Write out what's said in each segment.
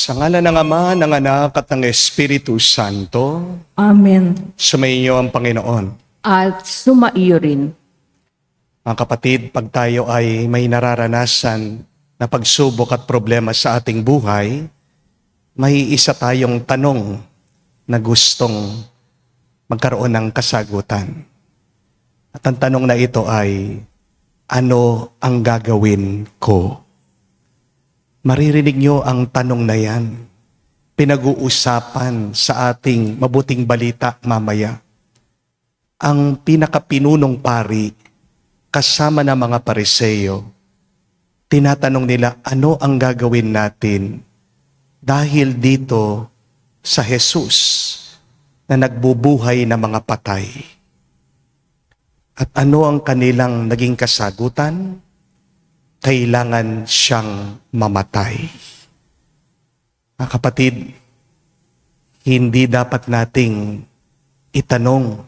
Sa ngalan ng Ama, ng Anak, at ng Espiritu Santo, Amen. sumainyo ang Panginoon. At sumaiyo rin. Mga kapatid, pag tayo ay may nararanasan na pagsubok at problema sa ating buhay, may isa tayong tanong na gustong magkaroon ng kasagutan. At ang tanong na ito ay, ano ang gagawin ko? Maririnig nyo ang tanong na yan. Pinag-uusapan sa ating mabuting balita mamaya. Ang pinakapinunong pari, kasama ng mga Pariseo, tinatanong nila, ano ang gagawin natin dahil dito sa Jesus na nagbubuhay ng mga patay? At ano ang kanilang naging kasagutan? Kailangan siyang mamatay. Mga kapatid, hindi dapat nating itanong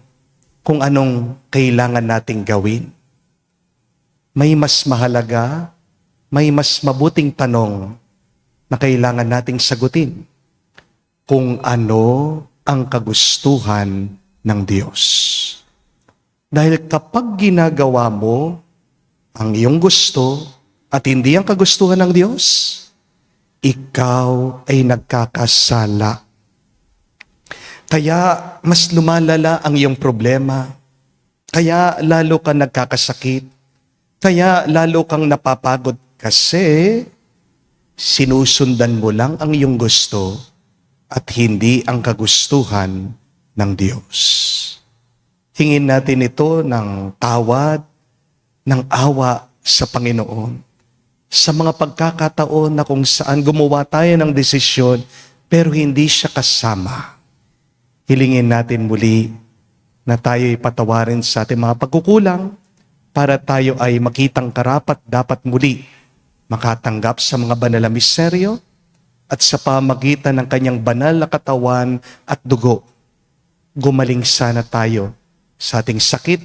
kung anong kailangan nating gawin. May mas mahalaga, may mas mabuting tanong na kailangan nating sagutin. Kung ano ang kagustuhan ng Diyos. Dahil kapag ginagawa mo ang iyong gusto at hindi ang kagustuhan ng Diyos, ikaw ay nagkakasala. Kaya mas lumalala ang iyong problema. Kaya lalo kang nagkakasakit. Kaya lalo kang napapagod kasi sinusundan mo lang ang iyong gusto at hindi ang kagustuhan ng Diyos. Hingin natin ito ng tawad, ng awa sa Panginoon. Sa mga pagkakataon na kung saan gumawa tayo ng desisyon pero hindi siya kasama. Hilingin natin muli na tayo'y patawarin sa ating mga pagkukulang para tayo ay makitang karapat dapat muli makatanggap sa mga banal na misteryo at sa pamagitan ng kanyang banal na katawan at dugo. Gumaling sana tayo sa ating sakit,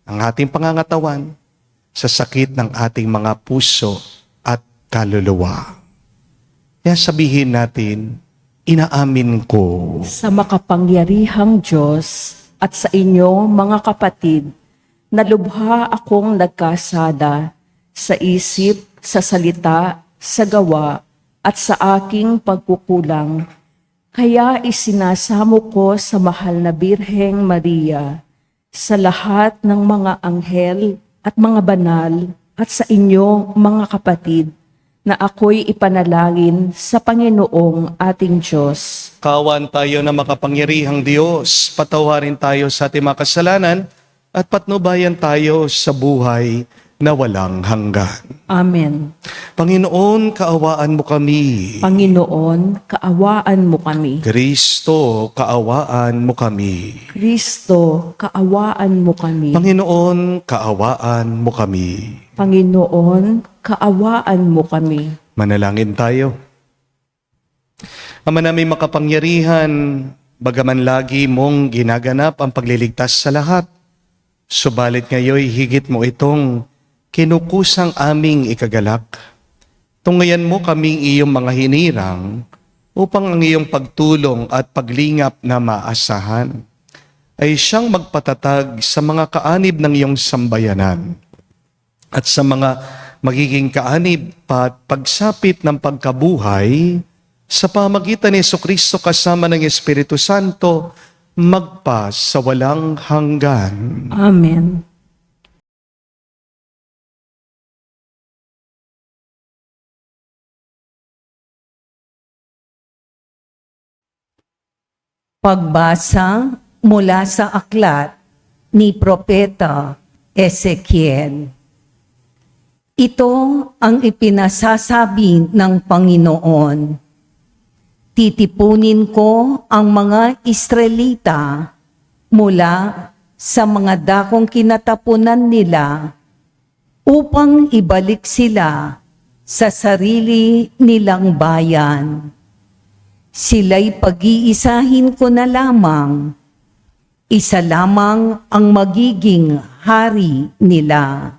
ang ating pangangatawan, sa sakit ng ating mga puso at kaluluwa. Kaya sabihin natin, inaamin ko Sa makapangyarihang Diyos at sa inyo mga kapatid, na lubha akong nagkasala sa isip, sa salita, sa gawa, at sa aking pagkukulang. Kaya isinasamo ko sa mahal na Birheng Maria, sa lahat ng mga anghel at mga banal, at sa inyo mga kapatid, na ako'y ipanalangin sa Panginoong ating Diyos. kawan tayo na makapangyarihang Diyos, patawarin tayo sa ating mga kasalanan at patnubayan tayo sa buhay na walang hanggan. Amen. Panginoon, kaawaan mo kami. Panginoon, kaawaan mo kami. Kristo, kaawaan mo kami. Kristo, kaawaan mo kami. Panginoon, kaawaan mo kami. Panginoon, kaawaan mo kami. Manalangin tayo. Ama namin makapangyarihan, bagaman lagi mong ginaganap ang pagliligtas sa lahat, subalit ngayon higit mo itong kinukusang aming ikagalak. Tungayan mo kaming iyong mga hinirang upang ang iyong pagtulong at paglingap na maasahan ay siyang magpatatag sa mga kaanib ng iyong sambayanan at sa mga magiging kaanib at pagsapit ng pagkabuhay sa pamagitan ni Jesucristo kasama ng Espiritu Santo magpa sa walang hanggan. Amen. Pagbasa mula sa aklat ni Propeta Ezekiel. Ito ang ipinasasabi ng Panginoon. Titipunin ko ang mga Israelita mula sa mga dakong kinatapunan nila upang ibalik sila sa sarili nilang bayan. Sila'y pag-iisahin ko na lamang. Isa lamang ang magiging hari nila.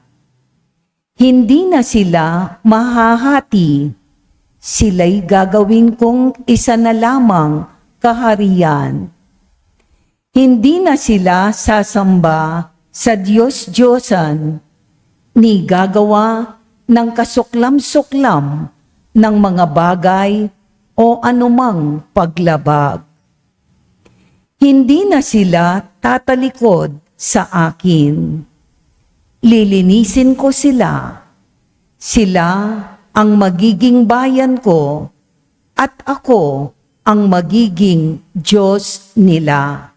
Hindi na sila mahahati. sila'y gagawin kong isa na lamang kaharian. Hindi na sila sasamba sa Diyos-Diyosan, ni gagawa ng kasuklam-suklam ng mga bagay o anumang paglabag. Hindi na sila tatalikod sa akin. Lilinisin ko sila. Sila ang magiging bayan ko at ako ang magiging Diyos nila.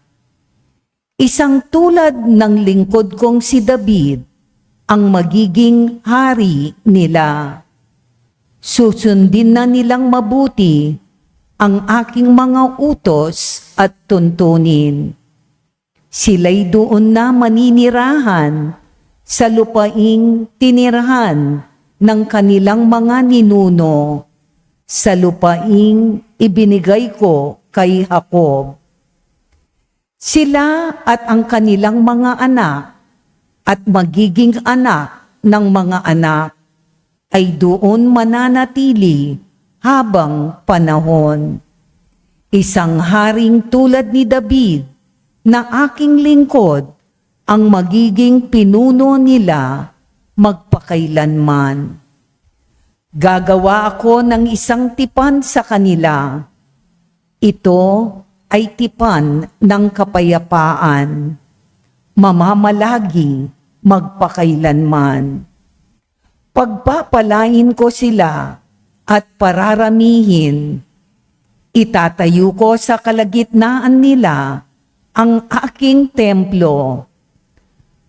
Isang tulad ng lingkod kong si David ang magiging hari nila. Susundin na nilang mabuti ang aking mga utos at tuntunin. Sila'y doon na maninirahan sa lupaing tinirahan ng kanilang mga ninuno, sa lupaing ibinigay ko kay Jacob. Sila at ang kanilang mga anak at magiging anak ng mga anak ay doon mananatili habang panahon. Isang haring tulad ni David na aking lingkod ang magiging pinuno nila magpakailanman. Gagawa ako ng isang tipan sa kanila. Ito ay tipan ng kapayapaan. Mamamalagi magpakailanman. Pagpapalain ko sila at pararamihin. Itatayo ko sa kalagitnaan nila ang aking templo.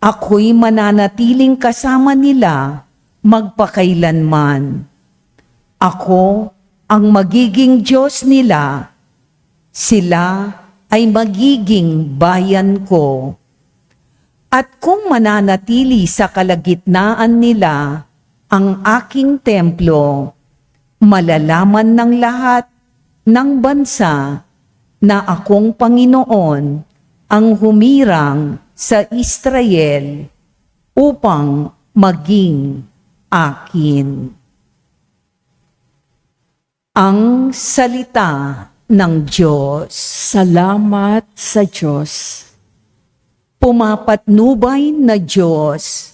Ako'y mananatiling kasama nila magpakailanman. Ako ang magiging Diyos nila. Sila ay magiging bayan ko. At kung mananatili sa kalagitnaan nila ang aking templo, malalaman ng lahat ng bansa na akong Panginoon ang humirang sa Israel upang maging akin. Ang salita ng Diyos. Salamat sa Diyos. Pumapatnubay na Diyos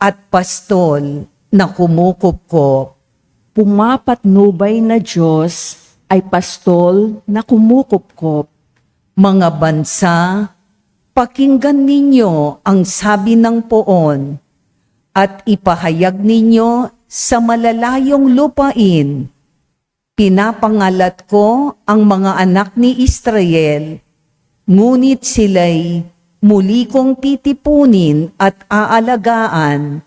at pastol na kumukupkop. Pumapatnubay na Diyos ay pastol na kumukupkop. Mga bansa, pakinggan ninyo ang sabi ng poon at ipahayag ninyo sa malalayong lupain. Pinapangalat ko ang mga anak ni Israel, ngunit sila'y muli kong titipunin at aalagaan,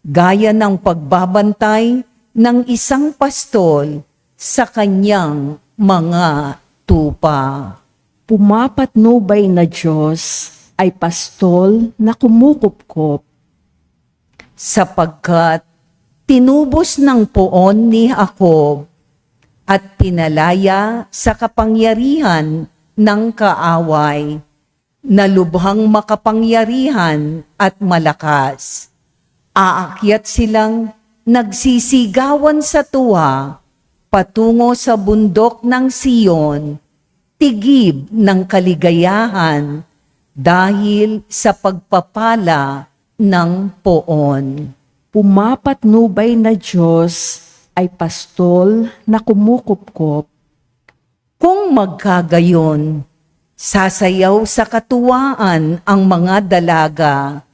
gaya ng pagbabantay ng isang pastol sa kanyang mga tupa. Pumapatnubay na Diyos ay pastol na kumukupkop. Sapagkat tinubos ng poon ni Jacob at pinalaya sa kapangyarihan ng kaaway, na lubhang makapangyarihan at malakas. Aakyat silang nagsisigawan sa tuwa patungo sa bundok ng Siyon, tigib ng kaligayahan dahil sa pagpapala ng poon. Pumapatnubay na Diyos ay pastol na kumukupkop. Kung magkagayon, sasayaw sa katuwaan ang mga dalaga,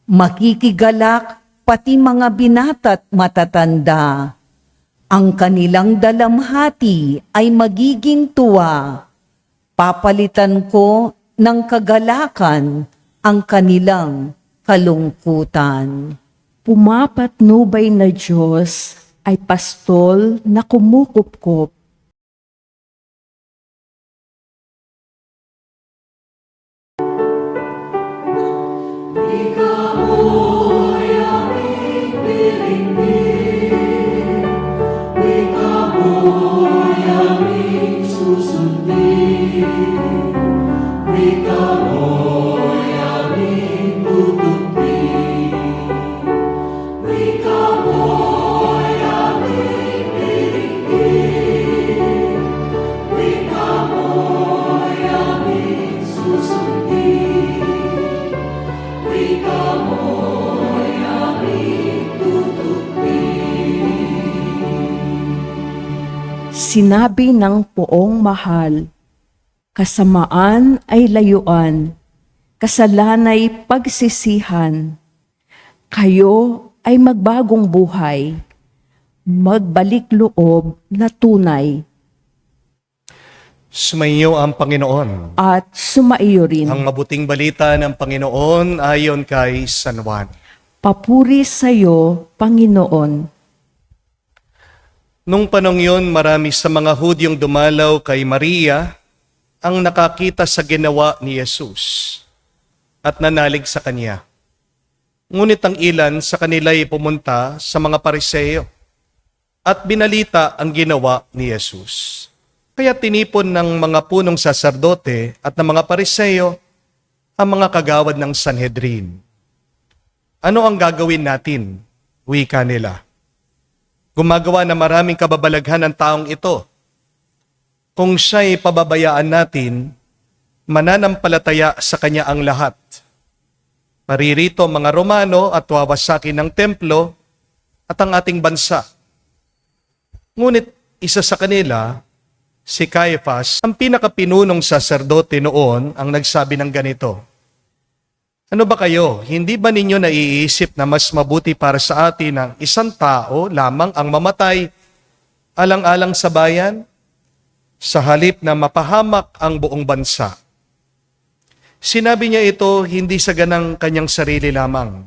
makikigalak pati mga binata't matatanda. Ang kanilang dalamhati ay magiging tuwa. Papalitan ko ng kagalakan ang kanilang kalungkutan. Pumapatnubay na Diyos ay pastol na kumukupkop. sinabi ng poong mahal, kasamaan ay layuan, kasalanay pagsisihan. Kayo ay magbagong buhay, magbalik loob na tunay, Sumainyo ang Panginoon. at sumaiyo rin. Ang mabuting balita ng Panginoon ayon kay San Juan. Papuri sa iyo, Panginoon. Nung panong yun, marami sa mga Hudyong dumalaw kay Maria ang nakakita sa ginawa ni Jesus at nanalig sa kanya. Ngunit ang ilan sa kanila ay pumunta sa mga Pariseo at binalita ang ginawa ni Jesus. Kaya tinipon ng mga punong saserdote at ng mga Pariseo ang mga kagawad ng Sanhedrin. Ano ang gagawin natin? Wika nila. Gumagawa na maraming kababalaghan ng taong ito. Kung siya'y pababayaan natin, mananampalataya sa kanya ang lahat. Paririto ang mga Romano at wawasakin ng templo at ang ating bansa. Ngunit isa sa kanila, si Caiaphas, ang pinakapinunong saserdote noon, ang nagsabi ng ganito, ano ba kayo? Hindi ba ninyo naiisip na mas mabuti para sa atin ang isang tao lamang ang mamatay alang-alang sa bayan, sa halip na mapahamak ang buong bansa? Sinabi niya ito hindi sa ganang kanyang sarili lamang.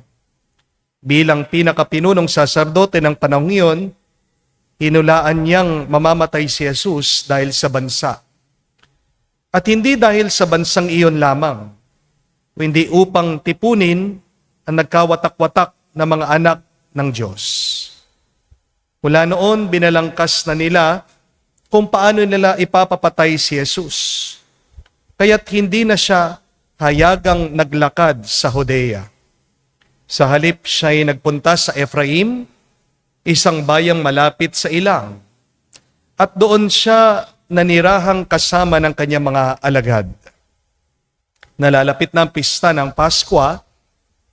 Bilang pinakapinunong saserdote ng panahong iyon, hinulaan niyang mamamatay si Jesus dahil sa bansa. At hindi dahil sa bansang iyon lamang, kundi upang tipunin ang nagkawatak-watak na mga anak ng Diyos. Mula noon, binalangkas na nila kung paano nila ipapapatay si Jesus. Kaya't hindi na siya hayagang naglakad sa Judea. Sa halip siya'y nagpunta sa Ephraim, isang bayang malapit sa ilang, at doon siya nanirahang kasama ng kanyang mga alagad. Nalalapit na ang pista ng Paskwa,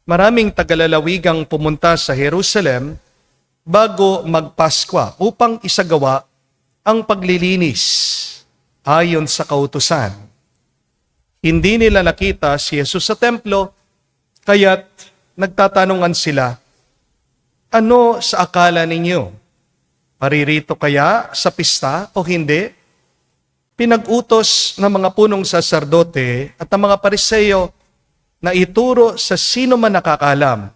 maraming tagalalawigang pumunta sa Jerusalem bago magpaskwa upang isagawa ang paglilinis ayon sa kautusan. Hindi nila nakita si Jesus sa templo, kaya't nagtatanungan sila, ano sa akala ninyo? Paririto kaya sa pista o hindi? Pinag-utos ng mga punong saserdote at ng mga Pariseo na ituro sa sino man nakakalam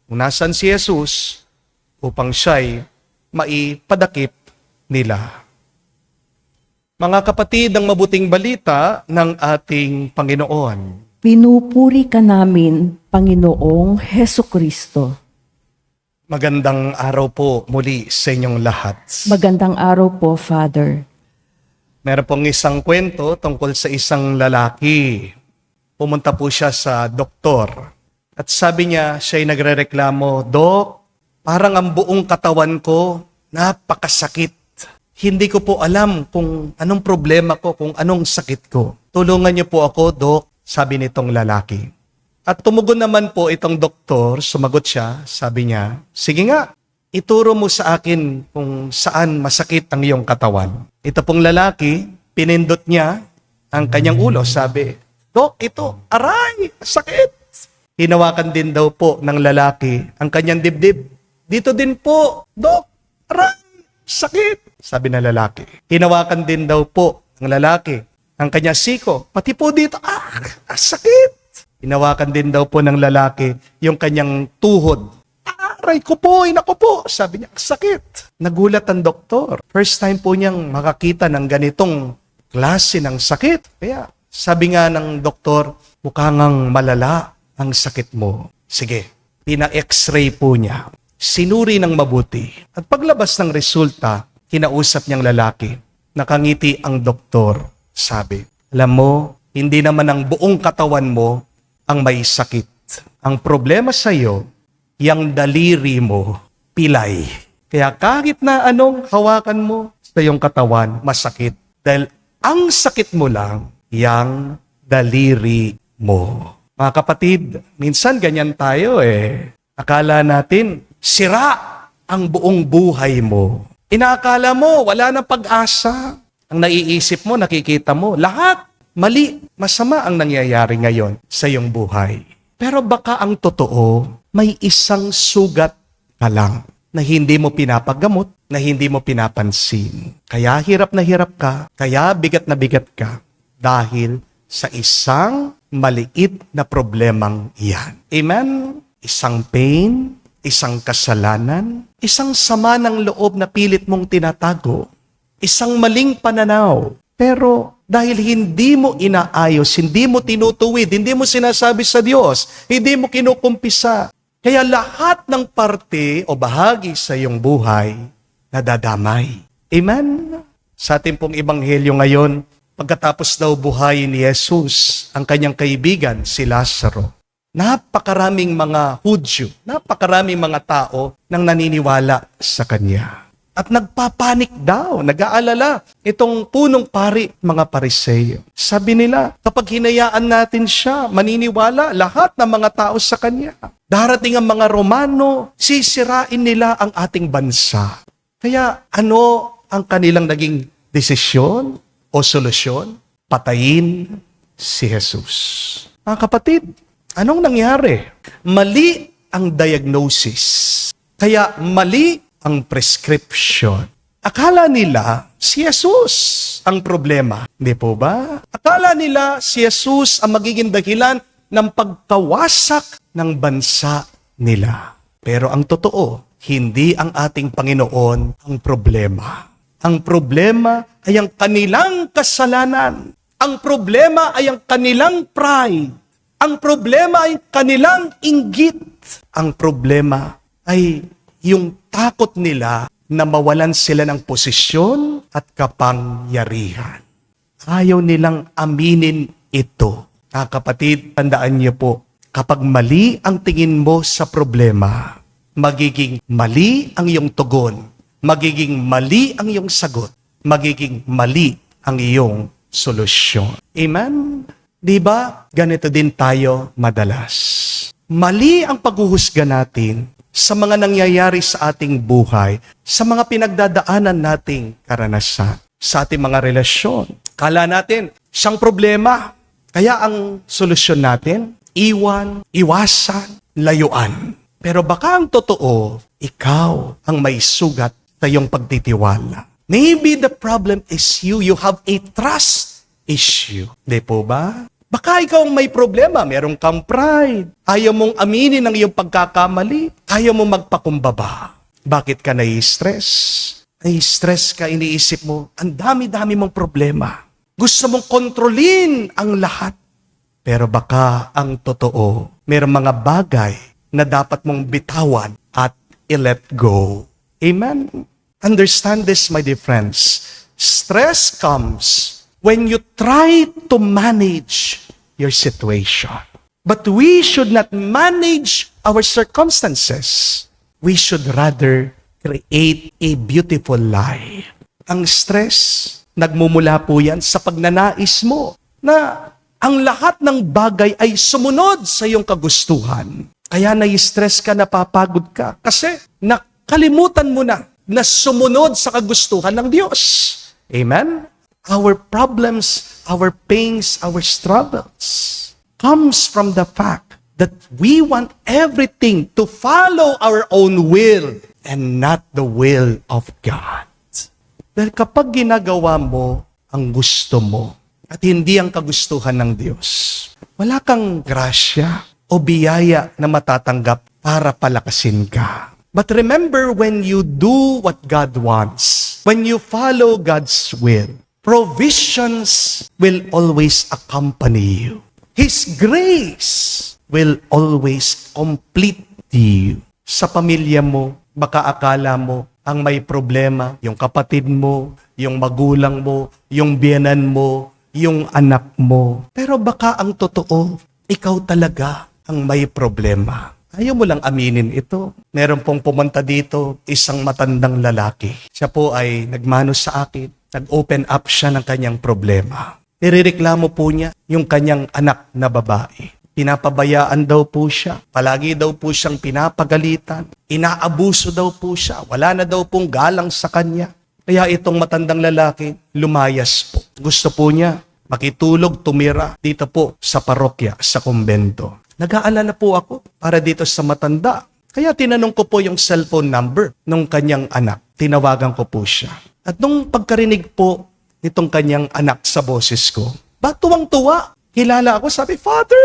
kung nasan si Jesus upang siya'y maipadakip nila. Mga kapatid, ang mabuting balita ng ating Panginoon. Pinupuri ka namin, Panginoong Hesukristo. Magandang araw po muli sa inyong lahat. Magandang araw po, Father. Meron pong isang kwento tungkol sa isang lalaki. Pumunta po siya sa doktor. At sabi niya, siya'y nagrereklamo, Dok, parang ang buong katawan ko napakasakit. Hindi ko po alam kung anong problema ko, kung anong sakit ko. Tulungan niyo po ako, Dok, sabi nitong lalaki. At tumugon naman po itong doktor, sumagot siya, sabi niya, sige nga, ituro mo sa akin kung saan masakit ang iyong katawan. Ito pong lalaki, pinindot niya ang kanyang ulo, sabi, Dok, ito, aray, sakit. Hinawakan din daw po ng lalaki ang kanyang dibdib. Dito din po, Dok, aray, sakit. Sabi ng lalaki. Hinawakan din daw po ng lalaki ang kanyang siko, pati po dito, sakit. Hinawakan din daw po ng lalaki yung kanyang tuhod. Aray ko po, inako po. Sabi niya, sakit. Nagulat ang doktor. First time po niyang makakita ng ganitong klase ng sakit. Kaya sabi nga ng doktor, mukhang malala ang sakit mo. Sige, pina-x-ray po niya. Sinuri ng mabuti. At paglabas ng resulta, kinausap niyang lalaki. Nakangiti ang doktor. Sabi, alam mo, hindi naman ang buong katawan mo ang may sakit. Ang problema sa iyo, yung daliri mo, pilay. Kaya kahit na anong hawakan mo sa iyong katawan, masakit. Dahil ang sakit mo lang, yung daliri mo. Mga kapatid, minsan ganyan tayo Akala natin, sira ang buong buhay mo. Inaakala mo, wala nang pag-asa. Ang naiisip mo, nakikita mo, lahat mali, masama ang nangyayari ngayon sa iyong buhay. Pero baka ang totoo, may isang sugat ka lang na hindi mo pinapagamot, na hindi mo pinapansin. Kaya hirap na hirap ka, kaya bigat na bigat ka, dahil sa isang maliit na problemang iyan. Amen? Isang pain, isang kasalanan, isang sama ng loob na pilit mong tinatago, isang maling pananaw. Pero dahil hindi mo inaayos, hindi mo tinutuwid, hindi mo sinasabi sa Diyos, hindi mo kinukumpisa, kaya lahat ng parte o bahagi sa iyong buhay nadadamay. Amen? Sa ating pong ebanghelyo ngayon, pagkatapos daw buhayin ni Jesus ang kanyang kaibigan, si Lazaro, napakaraming mga Hudyo, napakaraming mga tao nang naniniwala sa kanya. At nagpapanik daw, nag-aalala itong punong pari, mga Pariseo. Sabi nila, kapag hinayaan natin siya, maniniwala lahat ng mga tao sa kanya. Darating ang mga Romano, sisirain nila ang ating bansa. Kaya ano ang kanilang naging desisyon o solusyon? Patayin si Jesus. Mga kapatid, anong nangyari? Mali ang diagnosis. Kaya mali ang prescription. Akala nila si Jesus ang problema. Hindi po ba? Akala nila si Jesus ang magiging dahilan ng pagkawasak ng bansa nila. Pero ang totoo, hindi ang ating Panginoon ang problema. Ang problema ay ang kanilang kasalanan. Ang problema ay ang kanilang pride. Ang problema ay kanilang inggit. Ang problema ay yung takot nila na mawalan sila ng posisyon at kapangyarihan. Ayaw nilang aminin ito. Kapatid, tandaan niyo po, kapag mali ang tingin mo sa problema, magiging mali ang iyong tugon, magiging mali ang iyong sagot, magiging mali ang iyong solusyon. Amen? Di ba? Ganito din tayo madalas. Mali ang paghuhusga natin sa mga nangyayari sa ating buhay, sa mga pinagdadaanan nating karanasan, sa ating mga relasyon. Kala natin, siyang problema. Kaya ang solusyon natin, iwan, iwasan, layuan. Pero baka ang totoo, ikaw ang may sugat sa iyong pagtitiwala. Maybe the problem is you have a trust issue. Di po ba? Baka ikaw ang may problema, meron kang pride. Ayaw mong aminin ang iyong pagkakamali. Ayaw mong magpakumbaba. Bakit ka nai-stress? Nai-stress ka, iniisip mo, ang dami-dami mong problema. Gusto mong kontrolin ang lahat. Pero baka ang totoo, merong mga bagay na dapat mong bitawan at i-let go. Amen? Understand this, my dear friends. Stress comes when you try to manage your situation. But we should not manage our circumstances. We should rather create a beautiful life. Ang stress, nagmumula po yan sa pagnanais mo na ang lahat ng bagay ay sumunod sa iyong kagustuhan. Kaya nai-stress ka, napapagod ka. Kasi nakalimutan mo na sumunod sa kagustuhan ng Diyos. Amen? Our problems, our pains, our struggles comes from the fact that we want everything to follow our own will and not the will of God. Dahil kapag ginagawa mo ang gusto mo at hindi ang kagustuhan ng Diyos, wala kang grasya o biyaya na matatanggap para palakasin ka. But remember, when you do what God wants, when you follow God's will, provisions will always accompany you. His grace will always complete you. Sa pamilya mo, baka akala mo ang may problema, yung kapatid mo, yung magulang mo, yung biyenan mo, yung anak mo. Pero baka ang totoo, ikaw talaga ang may problema. Ayaw mo lang aminin ito. Meron pong pumunta dito, isang matandang lalaki. Siya po ay nagmano sa akin. Nag-open up siya ng kanyang problema. Nirereklamo po niya yung kanyang anak na babae. Pinapabayaan daw po siya. Palagi daw po siyang pinapagalitan. Inaabuso daw po siya. Wala na daw pong galang sa kanya. Kaya itong matandang lalaki, lumayas po. Gusto po niya makitulog, tumira dito po sa parokya, sa kumbento. Nag-aalala po ako para dito sa matanda. Kaya tinanong ko po yung cellphone number ng kanyang anak. Tinawagan ko po siya. At nung pagkarinig po nitong kanyang anak sa boses ko, tuwang-tuwa. Kilala ako, sabi, Father,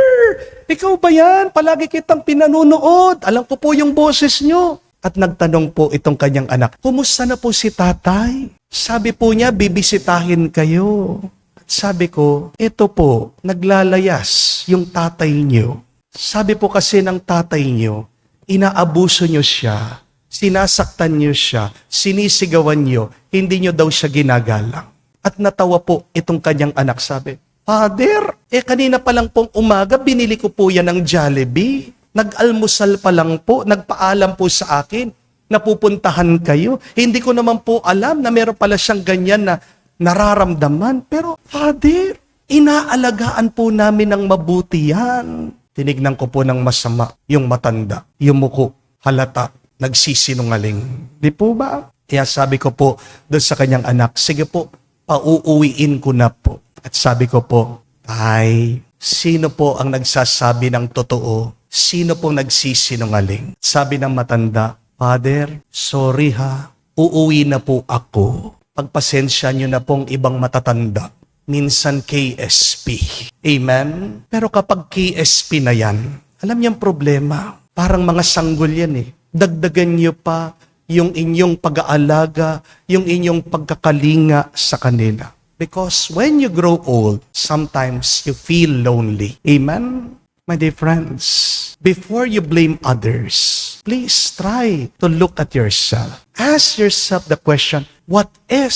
ikaw ba yan? Palagi kitang pinanunood. Alam ko po yung boses nyo. At nagtanong po itong kanyang anak, kumusta na po si tatay? Sabi po niya, bibisitahin kayo. At sabi ko, ito po, naglalayas yung tatay niyo. Sabi po kasi ng tatay niyo, inaabuso niyo siya, sinasaktan niyo siya, sinisigawan niyo, hindi niyo daw siya ginagalang. At natawa po itong kanyang anak, sabi, Father, kanina pa lang pong umaga, binili ko po yan ng Jollibee. Nag-almusal pa lang po, nagpaalam po sa akin na pupuntahan kayo. Hindi ko naman po alam na meron pala siyang ganyan na nararamdaman. Pero, Father, inaalagaan po namin ng mabuti yan. Tinignan ko po ng masama yung matanda, yung muko, halata, nagsisinungaling. Di po ba? Kaya sabi ko po doon sa kanyang anak, sige po, pauuwiin ko na po. At sabi ko po, Tay, sino po ang nagsasabi ng totoo? Sino po nagsisinungaling? Sabi ng matanda, Father, sorry ha, uuwi na po ako. Pagpasensya nyo na pong ibang matatanda. Minsan KSP. Amen? Pero kapag KSP na yan, alam niyang problema. Parang mga sanggol yan eh. Dagdagan niyo pa yung inyong pag-aalaga, yung inyong pagkakalinga sa kanila. Because when you grow old, sometimes you feel lonely. Amen? My dear friends, before you blame others, please try to look at yourself. Ask yourself the question, what is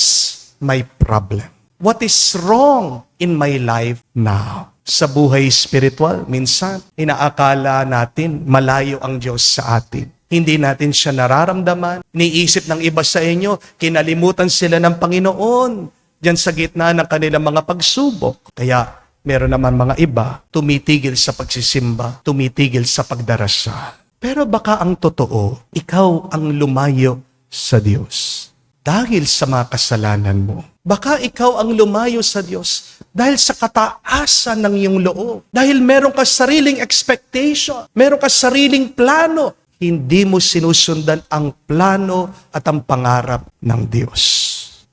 my problem? What is wrong in my life now? Sa buhay spiritual, minsan, inaakala natin malayo ang Diyos sa atin. Hindi natin siya nararamdaman. Niisip ng iba sa inyo, kinalimutan sila ng Panginoon diyan sa gitna ng kanilang mga pagsubok. Kaya meron naman mga iba, tumitigil sa pagsisimba, tumitigil sa pagdarasal. Pero baka ang totoo, ikaw ang lumayo sa Diyos dahil sa mga kasalanan mo. Baka ikaw ang lumayo sa Diyos dahil sa kataasan ng iyong loob. Dahil meron ka sariling expectation, meron ka sariling plano. Hindi mo sinusundan ang plano at ang pangarap ng Diyos.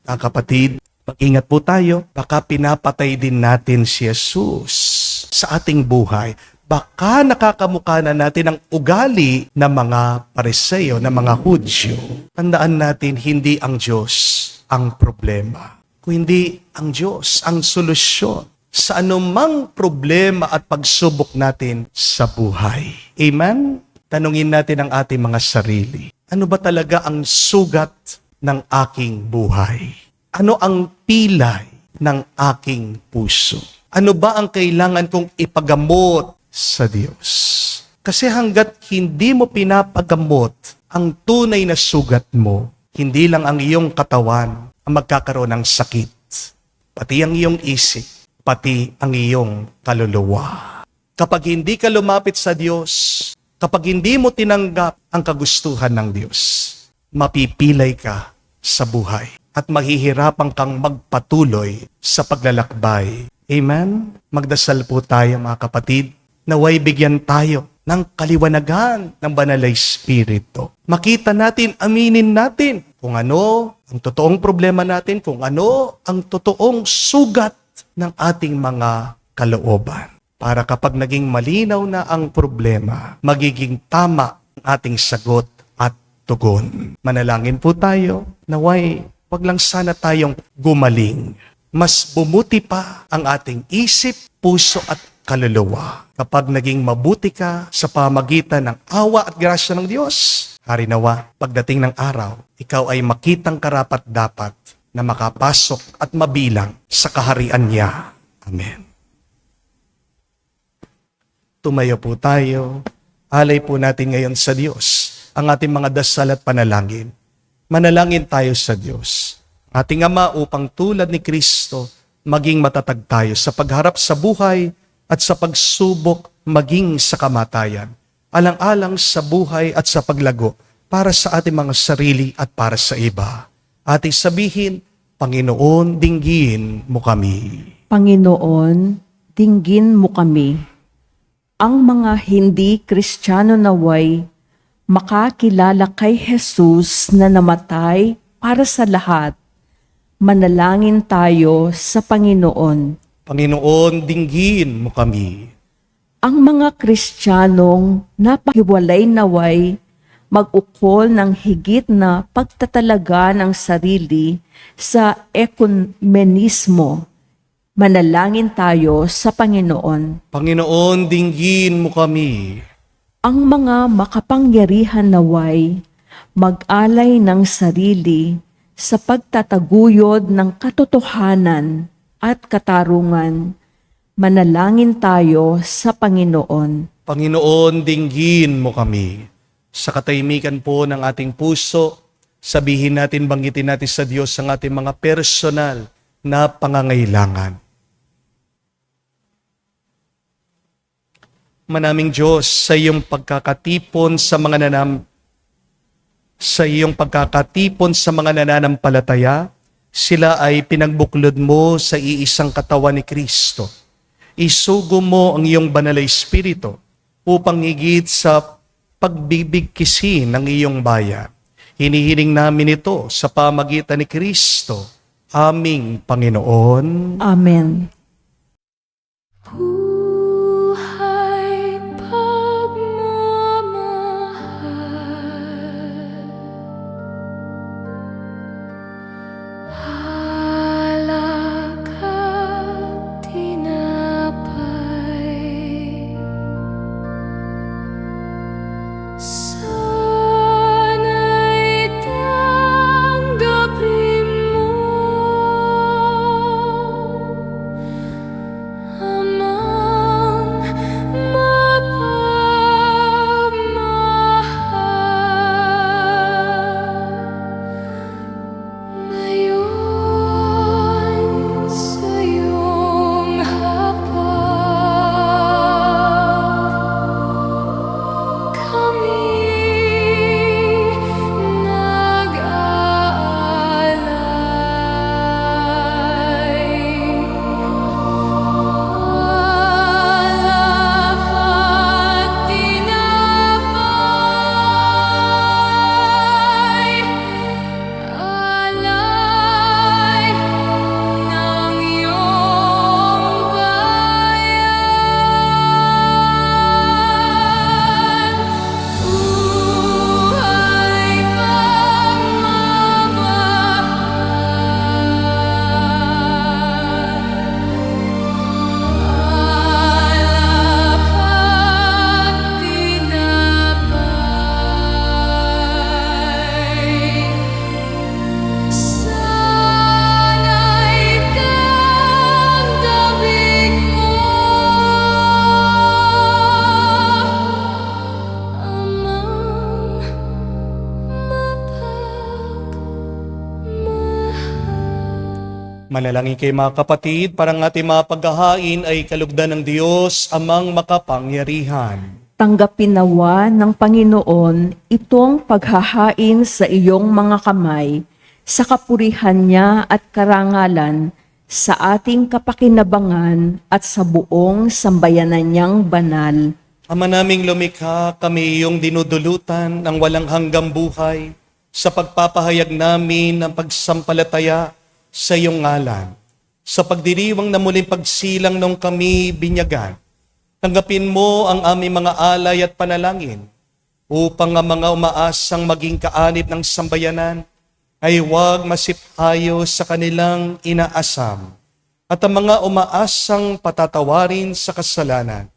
Mga kapatid, mag-ingat po tayo. Baka pinapatay din natin si Jesus sa ating buhay. Baka nakakamukha na natin ang ugali ng mga Pariseo, ng mga Hudyo. Tandaan natin, hindi ang Diyos ang problema. Kundi ang Diyos ang solusyon sa anumang problema at pagsubok natin sa buhay. Amen? Tanungin natin ang ating mga sarili. Ano ba talaga ang sugat ng aking buhay? Ano ang pilay ng aking puso? Ano ba ang kailangan kong ipagamot sa Diyos? Kasi hanggat hindi mo pinapagamot ang tunay na sugat mo, hindi lang ang iyong katawan ang magkakaroon ng sakit, pati ang iyong isip, pati ang iyong kaluluwa. Kapag hindi ka lumapit sa Diyos, kapag hindi mo tinanggap ang kagustuhan ng Diyos, mapipilay ka sa buhay at mahihirapan kang magpatuloy sa paglalakbay. Amen? Magdasal po tayo mga kapatid, naway bigyan tayo ng kaliwanagan ng Banal na Espiritu. Makita natin, aminin natin kung ano ang totoong problema natin, kung ano ang totoong sugat ng ating mga kalooban. Para kapag naging malinaw na ang problema, magiging tama ang ating sagot at tugon. Manalangin po tayo, naway wag lang sana tayong gumaling. Mas bumuti pa ang ating isip, puso at kaluluwa. Kapag naging mabuti ka sa pamagitan ng awa at grasya ng Diyos, harinawa, pagdating ng araw, ikaw ay makitang karapat-dapat na makapasok at mabilang sa kaharian niya. Amen. Tumayo po tayo. Alay po natin ngayon sa Diyos ang ating mga dasal at panalangin. Manalangin tayo sa Diyos. Ating Ama, upang tulad ni Kristo, maging matatag tayo sa pagharap sa buhay at sa pagsubok maging sa kamatayan, alang-alang sa buhay at sa paglago para sa ating mga sarili at para sa iba. Ating sabihin, Panginoon, dinggin mo kami. Panginoon, dinggin mo kami. Ang mga hindi Kristiyano naway makakilala kay Jesus na namatay para sa lahat. Manalangin tayo sa Panginoon. Panginoon, dinggin mo kami. Ang mga Kristiyanong napahiwalay naway mag-ukol ng higit na pagtatalaga ng sarili sa ekumenismo. Manalangin tayo sa Panginoon. Panginoon, dinggin mo kami. Ang mga makapangyarihan naway mag-alay ng sarili sa pagtataguyod ng katotohanan at katarungan. Manalangin tayo sa Panginoon. Panginoon, dinggin mo kami. Sa katahimikan po ng ating puso, sabihin natin, banggitin natin sa Diyos ang ating mga personal na pangangailangan. Manaming Diyos, sa iyong pagkakatipon sa mga nananampalataya, sila ay pinagbuklod mo sa iisang katawan ni Kristo. Isugo mo ang iyong banal na Espiritu upang higit sa pagbibigkisin ng iyong bayan. Hinihiling namin ito sa pamagitan ni Kristo, aming Panginoon. Amen. Buhay pagmamahal, alak at tinapay, sana'y tanggapin mo, amang mapagmahal, ngayon sa iyong hapag, kami alay ng iyong bayan. Buhay pagmamahal, alak at tinapay, sana'y tanggapin mo, amang mapagmahal. Manalangin kayo mga kapatid, para ang ating mga paghahain ay kalugdan ng Diyos, amang makapangyarihan. Tanggapin nawa ng Panginoon itong paghahain sa iyong mga kamay, sa kapurihan niya at karangalan, sa ating kapakinabangan at sa buong sambayanan niyang banal. Ama naming lumikha, kami iyong dinudulutan ng walang hanggang buhay sa pagpapahayag namin ng pagsampalataya sa iyong ngalan. Sa pagdiriwang na muling pagsilang nung kami binyagan, tanggapin mo ang aming mga alay at panalangin upang ang mga umaasang maging kaanib ng sambayanan ay huwag masipayo sa kanilang inaasam, at ang mga umaasang patatawarin sa kasalanan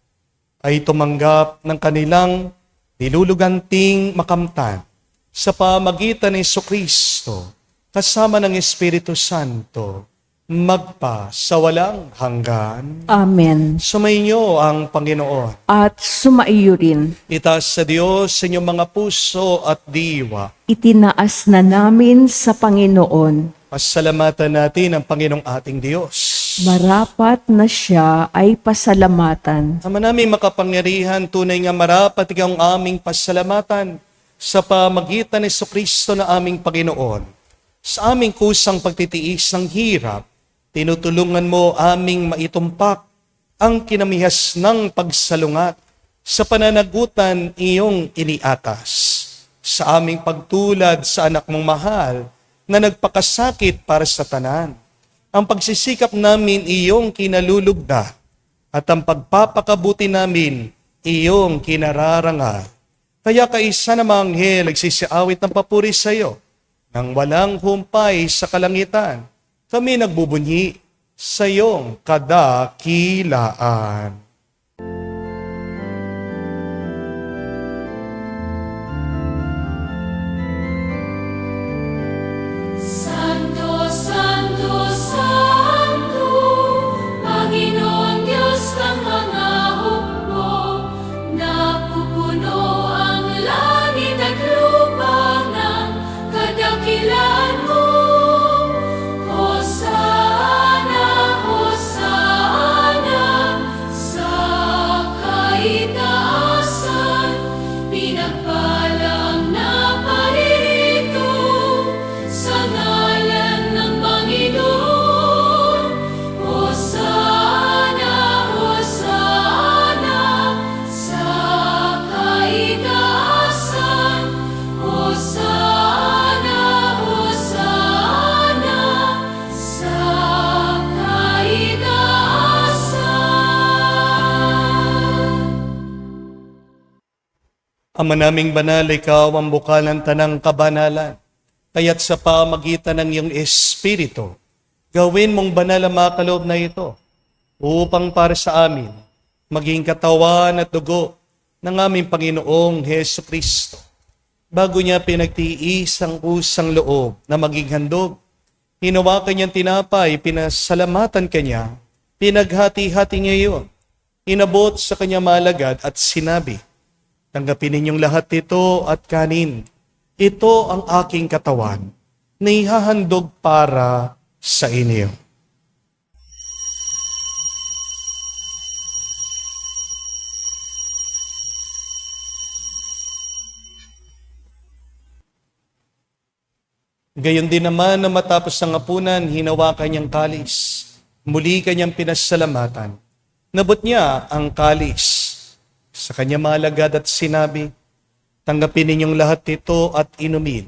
ay tumanggap ng kanilang niluluganting makamtan sa pamagitan ni Jesucristo kasama ng Espiritu Santo, magpa sa walang hanggan. Amen. Sumainyo ang Panginoon. At sumaiyo rin. Itaas sa Diyos sa inyong mga puso at diwa. Itinaas na namin sa Panginoon Pasalamatan natin ang Panginoong ating Diyos. Marapat na siya ay pasalamatan. Ama namin makapangyarihan, tunay nga marapat ikaw ang aming pasalamatan sa pamagitan ni Jesucristo na aming Panginoon. Sa aming kusang pagtitiis ng hirap, tinutulungan mo aming maitumpak ang kinamihas ng pagsalungat sa pananagutan iyong iniatas. Sa aming pagtulad sa anak mong mahal na nagpakasakit para sa tanan. Ang pagsisikap namin iyong kinalulugdan at ang pagpapakabuti namin iyong kinararangal. Kaya kaisa na mga anghel nagsisiawit ng papuri sa iyo nang walang humpay sa kalangitan. Kami nagbubunyi sa iyong kadakilaan. Santo, Santo, Santo, Panginoon Diyos ng mga hukbo, napupuno ang langit at lupa ng kadakilaan mo. Hosana, Hosana, sa kaitaasan, pinagpalang na paririto sa ngalan ng Panginoon. Hosana, Hosana, sa kaitaasan. Hosana, Hosana, sa kaitaasan. Ama naming banal, ikaw ang bukal ng tanang kabanalan. Kaya't sa pamagitan ng iyong Espiritu, gawin mong banal ang mga kaloob na ito upang para sa amin maging katawan at dugo ng aming Panginoong Hesu Kristo. Bago niya pinagtiis ang kusang loob na maging handog, hinawakan niyang tinapay, pinasalamatan kanya, pinaghati-hati niya iyon, inabot sa kanya malagad at sinabi, tanggapin ninyong lahat ito at kanin. Ito ang aking katawan na ihahandog para sa inyo. Gayon din naman na matapos ang hapunan, hinawakan niyang kalis. Muli kanyang pinasalamatan. Nabot niya ang kalis sa kanya malagad at sinabi, tanggapin ninyong lahat ito at inumin.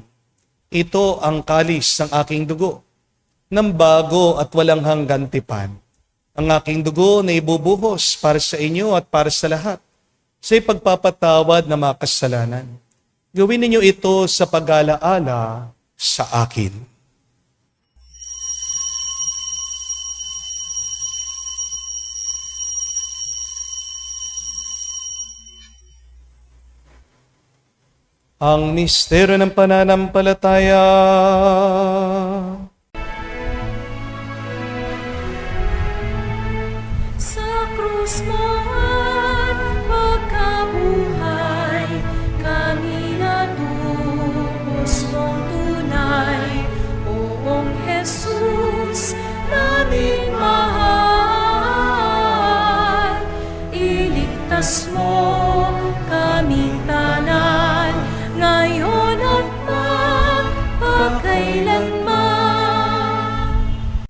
Ito ang kalis ng aking dugo, ng bago at walang hanggan tipan. Ang aking dugo na ibubuhos para sa inyo at para sa lahat, sa ipagpapatawad ng mga kasalanan. Gawin ninyo ito sa pag-alaala sa akin. Ang misteryo ng pananampalataya. Sa krus mo at pagkabuhay, kami natubos mong tunay. Poong Jesus, naming mahal, iligtas mo kaming tanan, ngayon at magpakailanman.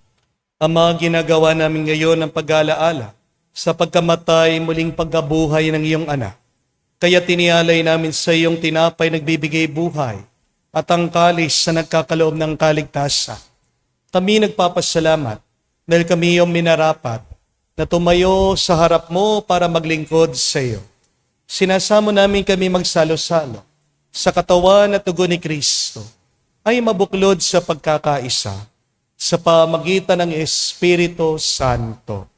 Ama, ginagawa namin ngayon ang pag-alaala sa pagkamatay muling pagkabuhay ng iyong anak. Kaya tinialay namin sa iyong tinapay nagbibigay buhay at ang kalis na nagkakaloob ng kaligtasan. Kami nagpapasalamat dahil kami iyong minarapat na tumayo sa harap mo para maglingkod sa iyo. Sinasamo namin kami magsalo-salo sa katawan at dugo ni Kristo ay mabuklod sa pagkakaisa sa pamagitan ng Espiritu Santo.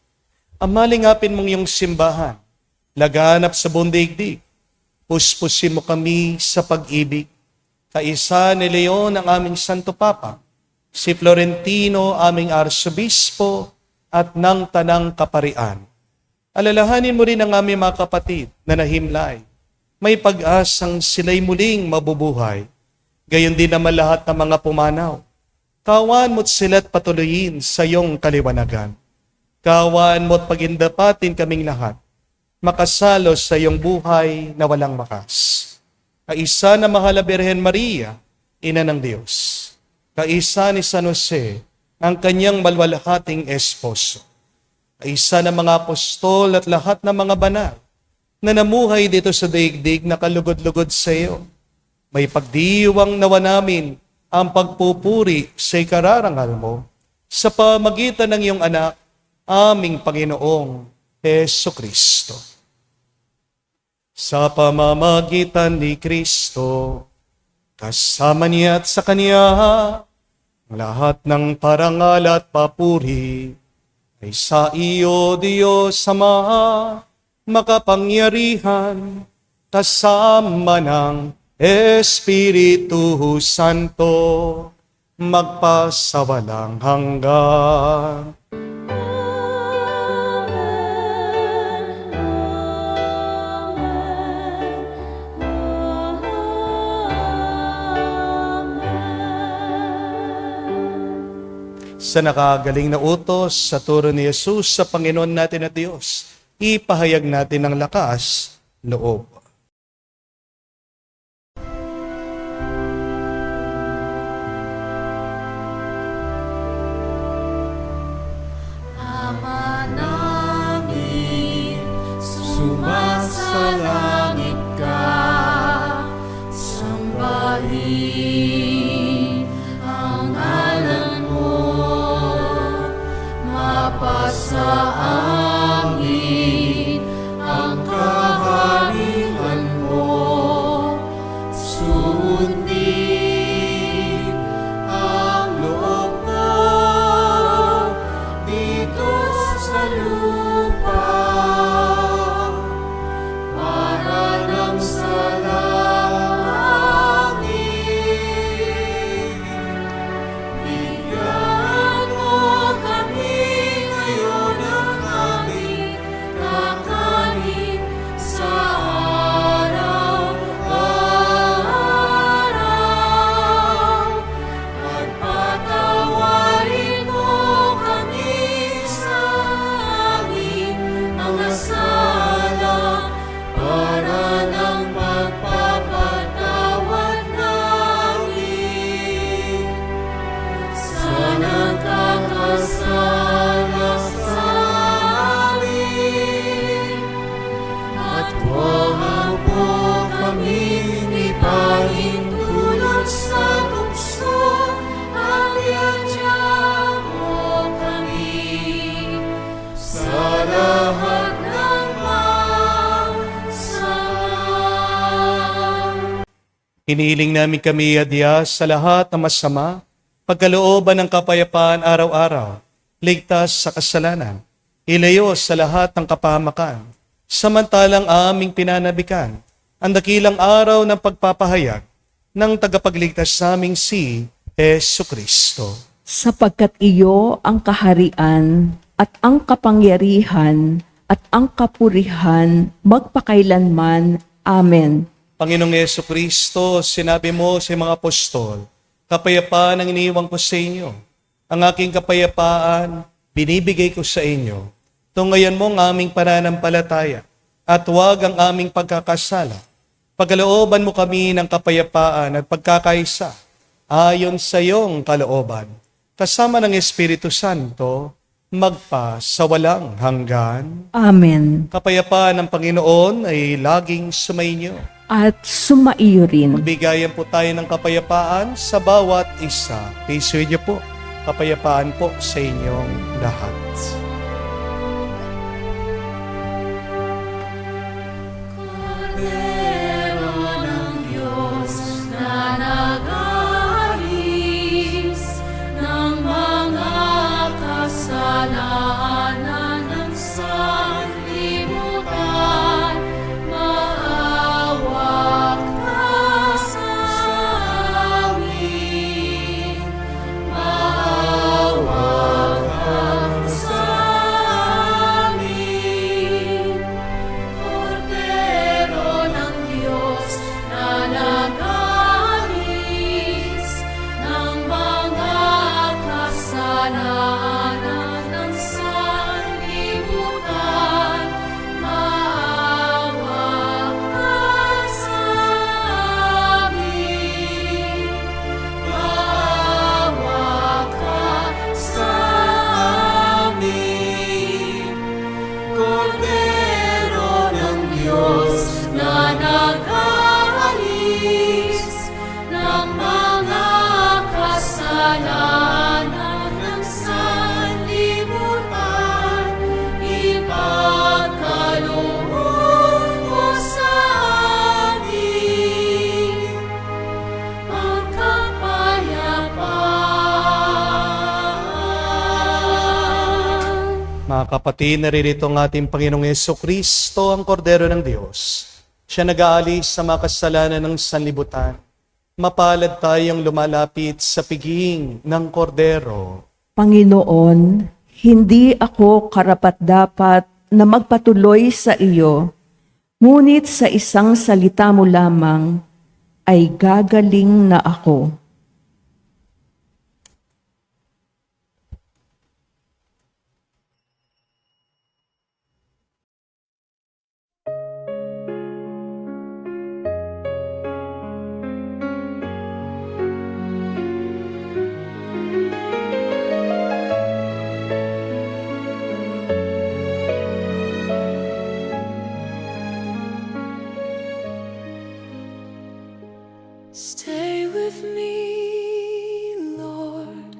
Amalingapin mong iyong simbahan, laganap sa buong daigdig, puspusin mo kami sa pag-ibig. Kaisa ni Leon ang aming Santo Papa, si Florentino aming Arsobispo at ng Tanang Kaparian. Alalahanin mo rin ang aming mga kapatid na nahimlay. May pag-asang sila'y muling mabubuhay. Gayon din naman lahat ng mga pumanaw. Kawan mo't sila't patuloyin sa iyong kaliwanagan. Kaawaan mo at pagindapatin kaming lahat, makasalos sa iyong buhay na walang wakas. Kaisa na mahal na Birhen Maria, Ina ng Diyos. Kaisa ni San Jose, ang kanyang malwalhating esposo. Kaisa ng mga apostol at lahat ng mga banal na namuhay dito sa daigdig na kalugod-lugod sa iyo. May pagdiwang nawa namin ang pagpupuri sa ikararangal mo sa pamagitan ng iyong anak, aming Panginoong Jesucristo. Sa pamamagitan ni Kristo, kasama niya at sa Kanya, ang lahat ng parangal at papuri ay sa iyo, Diyos Ama, makapangyarihan, kasama ng Espiritu Santo, magpasawalang hanggan. Sa nakagaling na utos sa turo ni Jesus sa Panginoon natin at Diyos, ipahayag natin ang lakas, loob. Ama namin, sumasalangit ka, sambahin ang ngalan mo, mapasa amin ang kaharian mo, sundin ang loob mo dito sa lupa para nang sa langit. Bigyan mo kami ngayon ng aming kakanin sa araw-araw, at patawarin mo kami sa aming mga sala para ng pagpapatawad namin sa nagkakasala sa amin. At huwag mo kaming ipahintulot sa tukso, at iadya mo kami sa lahat ng masama. Hinihiling namin kami adya sa lahat ng masama, pagkalooban ng kapayapaan araw-araw, ligtas sa kasalanan, ilayo sa lahat ng kapahamakan, samantalang aming pinanabikan ang dakilang araw ng pagpapahayag ng tagapagligtas naming si Jesucristo. Sapagkat iyo ang kaharian at ang kapangyarihan at ang kapurihan magpakailanman. Amen. Panginoong Jesucristo, sinabi mo sa mga apostol, kapayapaan ang iniiwan ko sa inyo. Ang aking kapayapaan, binibigay ko sa inyo. Tungayan mo ang aming pananampalataya at huwag ang aming pagkakasala. Pagkalooban mo kami ng kapayapaan at pagkakaisa ayon sa iyong kalooban. Kasama ng Espiritu Santo, magpa sa walang hanggan. Amen. Kapayapaan ng Panginoon ay laging sumainyo. At sumaiyo rin. Magbigayan po tayo ng kapayapaan sa bawat isa. Peace with you po. Kapayapaan po sa inyong lahat. Kordero ng Diyos na nag-aalis ng mga kasalanan ng sanlibutan, maawa ka sa amin, maawa ka Mga kapatid, naririto ang ating Panginoong Kristo, ang Kordero ng Diyos. Siya nag-aalis sa mga kasalanan ng sanlibutan. Mapalad tayong lumalapit sa piging ng Kordero. Panginoon, hindi ako karapat-dapat na magpatuloy sa iyo, ngunit sa isang salita mo lamang ay gagaling na ako. Stay with me, Lord,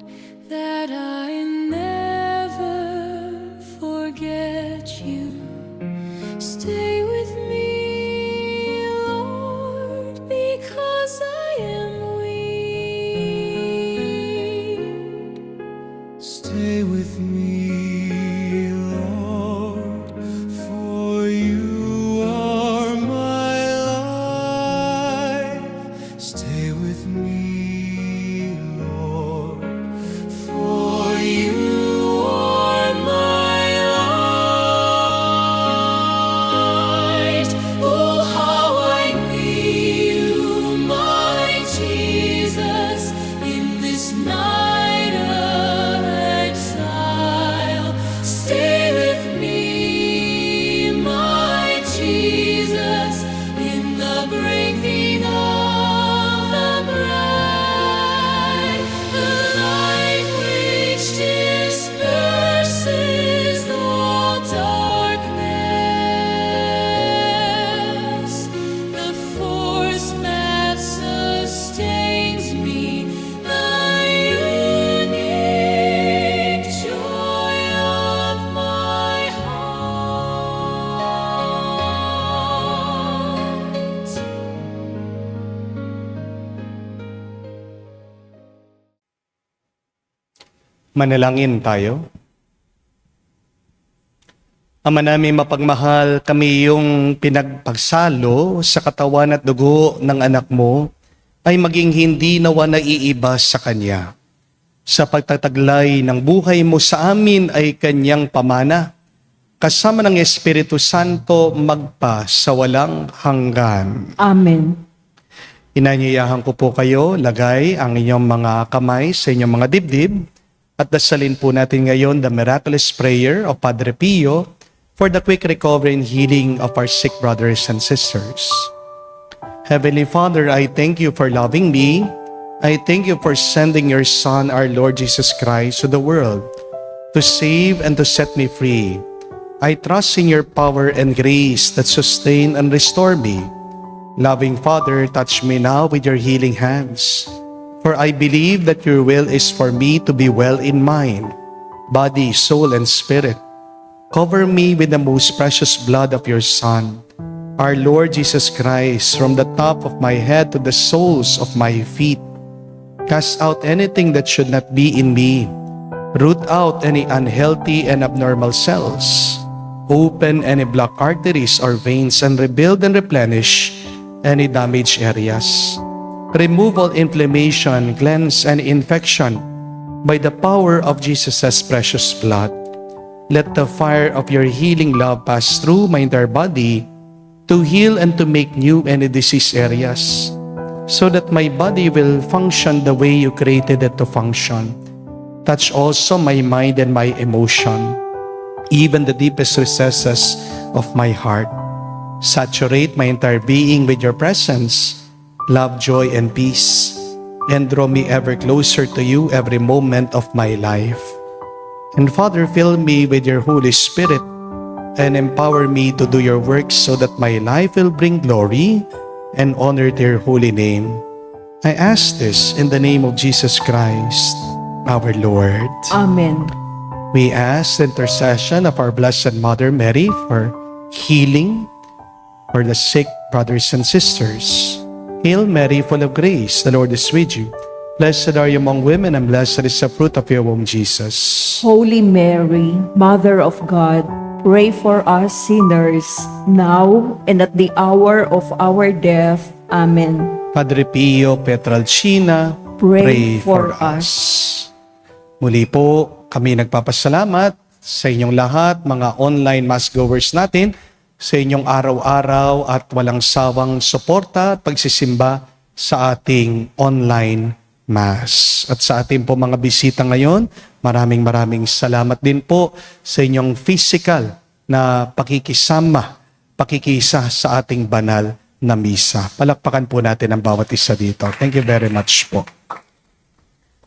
that I never forget you. Stay with me, Lord, because I am weak. Stay with me, Lord, for you are my life. Stay with me, Lord, for you are my Light. Oh, how I need you, my Jesus, in this night of exile. Stay with me, my Jesus, in the breaking of the bread, the light which disperses all darkness, the force that sustains me, the unique joy of my heart. Manalangin tayo. Ama namin mapagmahal, kami yung pinagpagsalo sa katawan at dugo ng anak mo ay maging hindi nawa naiiba sa Kanya. Sa pagtataglay ng buhay mo sa amin ay Kanyang pamana, kasama ng Espiritu Santo magpa sa walang hanggan. Amen. Inanyayahan ko po kayo, lagay ang inyong mga kamay sa inyong mga dibdib at dasalin po natin ngayon the miraculous prayer of Padre Pio for the quick recovery and healing of our sick brothers and sisters. Heavenly Father, I thank you for loving me. I thank you for sending your Son, our Lord Jesus Christ, to the world to save and to set me free. I trust in your power and grace that sustain and restore me. Loving Father, touch me now with your healing hands. For I believe that your will is for me to be well in mind, body, soul, and spirit. Cover me with the most precious blood of your Son, our Lord Jesus Christ, from the top of my head to the soles of my feet. Cast out anything that should not be in me. Root out any unhealthy and abnormal cells. Open any blocked arteries or veins and rebuild and replenish any damaged areas. Remove all inflammation, cleanse any infection by the power of Jesus' precious blood. Let the fire of your healing love pass through my entire body to heal and to make new any disease areas, so that my body will function the way you created it to function. Touch also my mind and my emotion, even the deepest recesses of my heart. Saturate my entire being with your presence, love, joy, and peace, and draw me ever closer to you every moment of my life. And Father, fill me with your Holy Spirit and empower me to do your works so that my life will bring glory and honor to your holy name. I ask this in the name of Jesus Christ, our Lord. Amen. We ask the intercession of our Blessed Mother Mary for healing for the sick brothers and sisters. Hail Mary, full of grace, the Lord is with you. Blessed are you among women, and blessed is the fruit of your womb, Jesus. Holy Mary, Mother of God, pray for us sinners, now and at the hour of our death. Amen. Padre Pio Petralcina, Pray for us. Muli po, kami nagpapasalamat sa inyong lahat, mga online mass goers natin, sa inyong araw-araw at walang sawang suporta at pagsisimba sa ating online mass. At sa ating po mga bisita ngayon, maraming salamat din po sa inyong physical na pakikisama, pakikisa sa ating banal na misa. Palakpakan po natin ang bawat isa dito. Thank you very much po.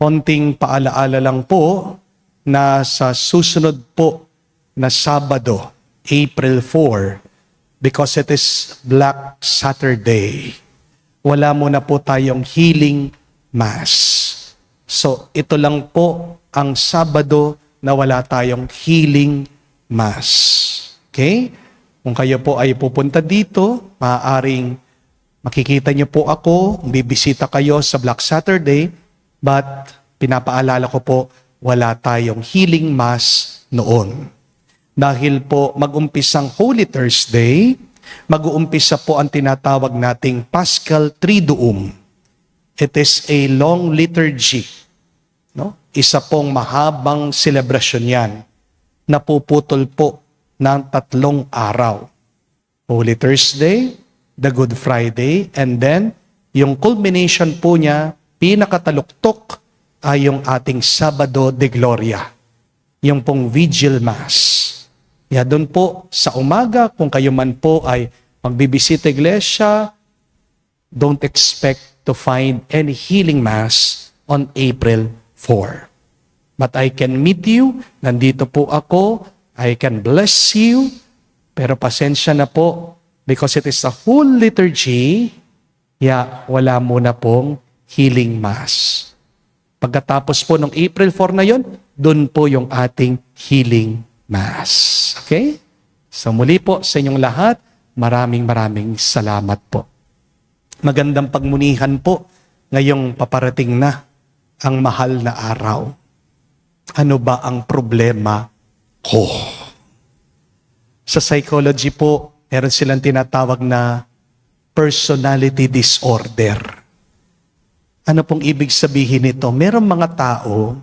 Konting paalaala lang po na sa susunod po na Sabado, April 4, because it is Black Saturday, wala muna po tayong healing mass. So ito lang po ang Sabado na wala tayong healing mass. Okay? Kung kayo po ay pupunta dito, maaaring makikita niyo po ako, bibisita kayo sa Black Saturday, but pinapaalala ko po, wala tayong healing mass noon. Dahil po mag-umpisang Holy Thursday, mag-uumpisa po ang tinatawag nating Paschal Triduum. It is a long liturgy. No? Isa pong mahabang selebrasyon yan. Napuputol po ng 3 araw. Holy Thursday, the Good Friday, and then yung culmination po niya, pinakataluktok ay yung ating Sabado de Gloria. Yung pong Vigil Mass. Ya doon po sa umaga, kung kayo man po ay magbibisita iglesia, don't expect to find any healing mass on April 4. But I can meet you, nandito po ako, I can bless you, pero pasensya na po, because it is a whole liturgy, wala muna pong healing mass. Pagkatapos po ng April 4 na yon, doon po yung ating healing mass. Okay? So muli po sa inyong lahat, maraming salamat po. Magandang pagmunihan po ngayong paparating na ang mahal na araw. Ano ba ang problema ko? Sa psychology po, meron silang tinatawag na personality disorder. Ano pong ibig sabihin nito? Merong mga tao,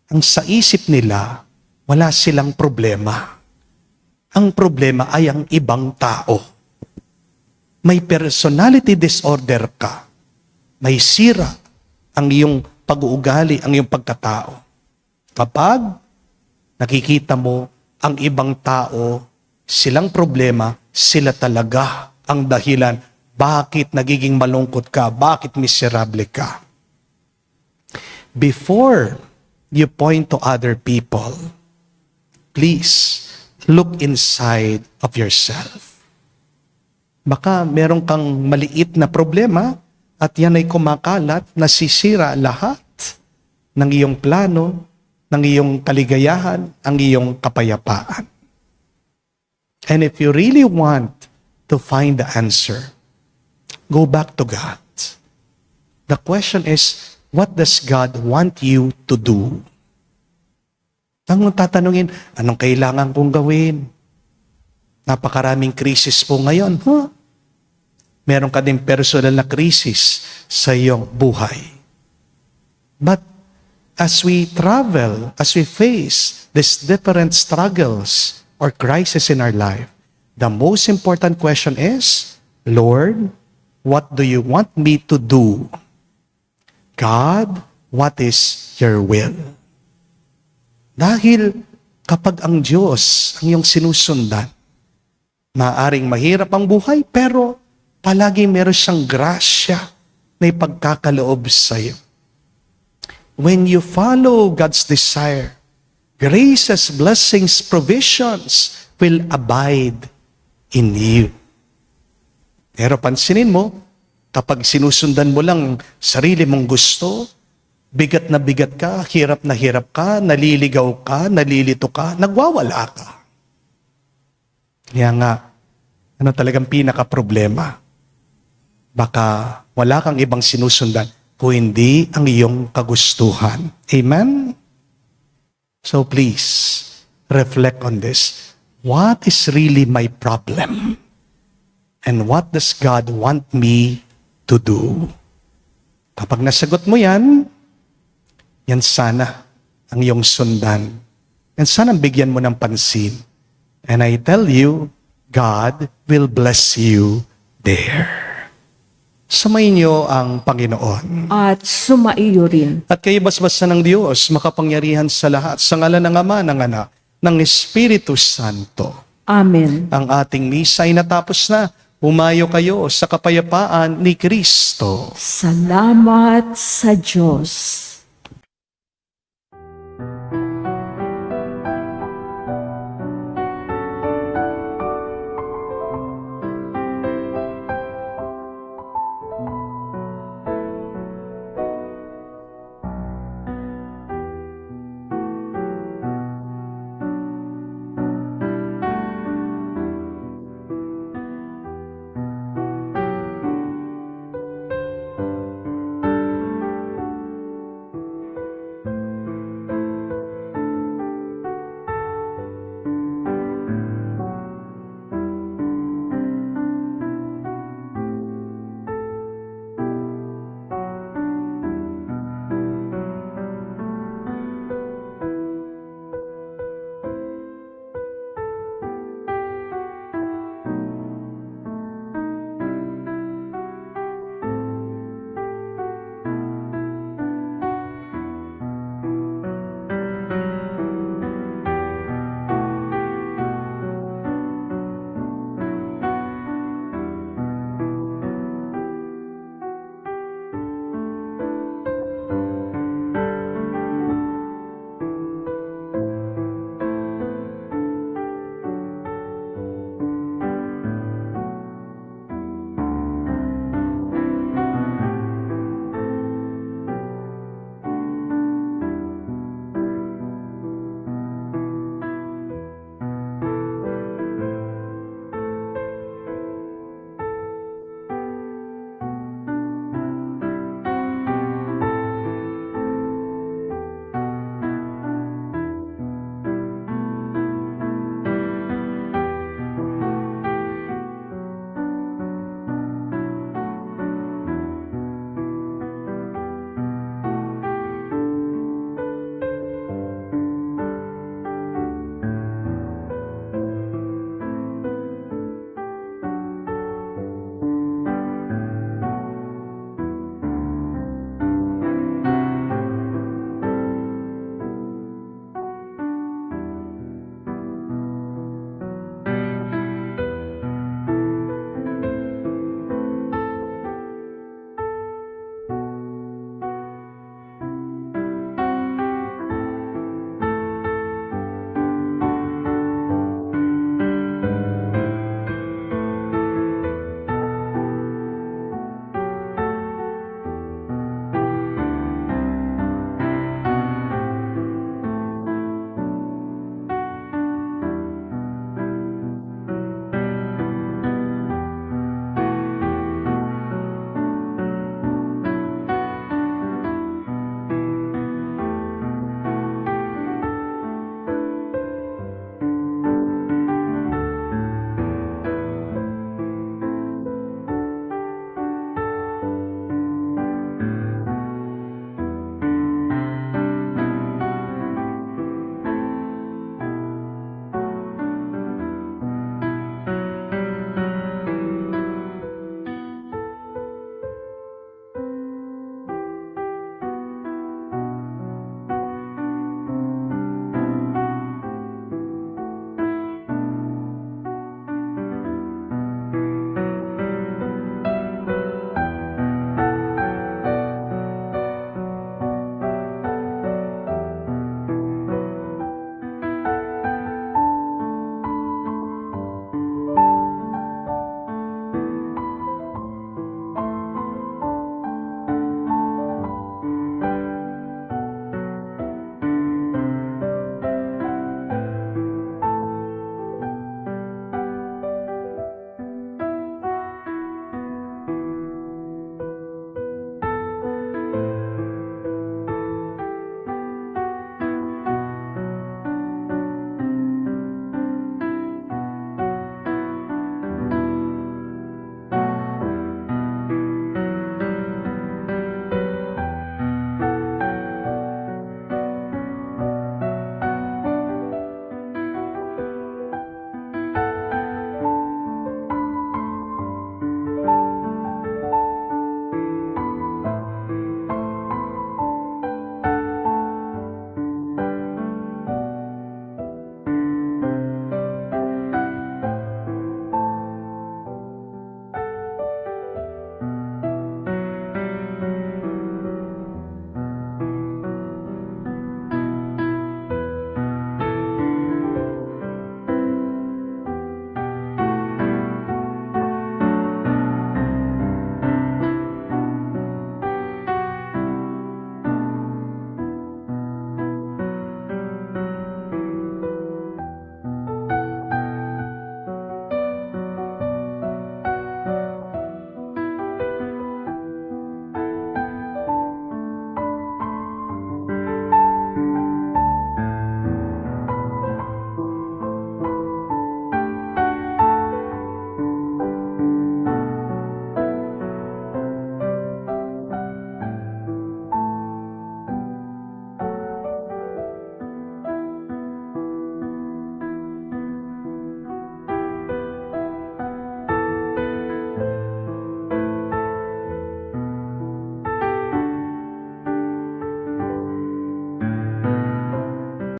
ang sa isip nila, wala silang problema. Ang problema ay ang ibang tao. May personality disorder ka. May sira ang iyong pag-uugali, ang iyong pagkatao. Kapag nakikita mo ang ibang tao, silang problema, sila talaga ang dahilan bakit nagiging malungkot ka, bakit miserable ka. Before you point to other people, please look inside of yourself. Baka meron kang maliit na problema at yan ay kumakalat, nasisira lahat ng iyong plano, ng iyong kaligayahan, ang iyong kapayapaan. And if you really want to find the answer, go back to God. The question is, what does God want you to do? Ang tatanungin, anong kailangan kong gawin? Napakaraming krisis po ngayon. Meron ka din personal na krisis sa iyong buhay. But as we travel, as we face these different struggles or crises in our life, the most important question is, Lord, what do you want me to do? God, what is your will? Dahil kapag ang Diyos ang iyong sinusundan, maaaring mahirap ang buhay, pero palagi meron siyang grasya na ipagkakaloob sa iyo. When you follow God's desire, graces, blessings, provisions will abide in you. Pero pansinin mo, kapag sinusundan mo lang sarili mong gusto, bigat na bigat ka, hirap na hirap ka, naliligaw ka, nalilito ka, nagwawala ka. Kaya nga, ano talagang pinaka-problema? Baka wala kang ibang sinusundan, kung hindi ang iyong kagustuhan. Amen? So please, reflect on this. What is really my problem? And what does God want me to do? Kapag nasagot mo yan sana ang iyong sundan. Yan sana ang bigyan mo ng pansin. And I tell you, God will bless you there. Sumayin niyo ang Panginoon. At sumaiyo rin. At kayo basbasa ng Diyos, makapangyarihan sa lahat, sa ngalan ng Ama, ng Anak, ng Espiritu Santo. Amen. Ang ating misa ay natapos na. Humayo kayo sa kapayapaan ni Kristo. Salamat sa Diyos.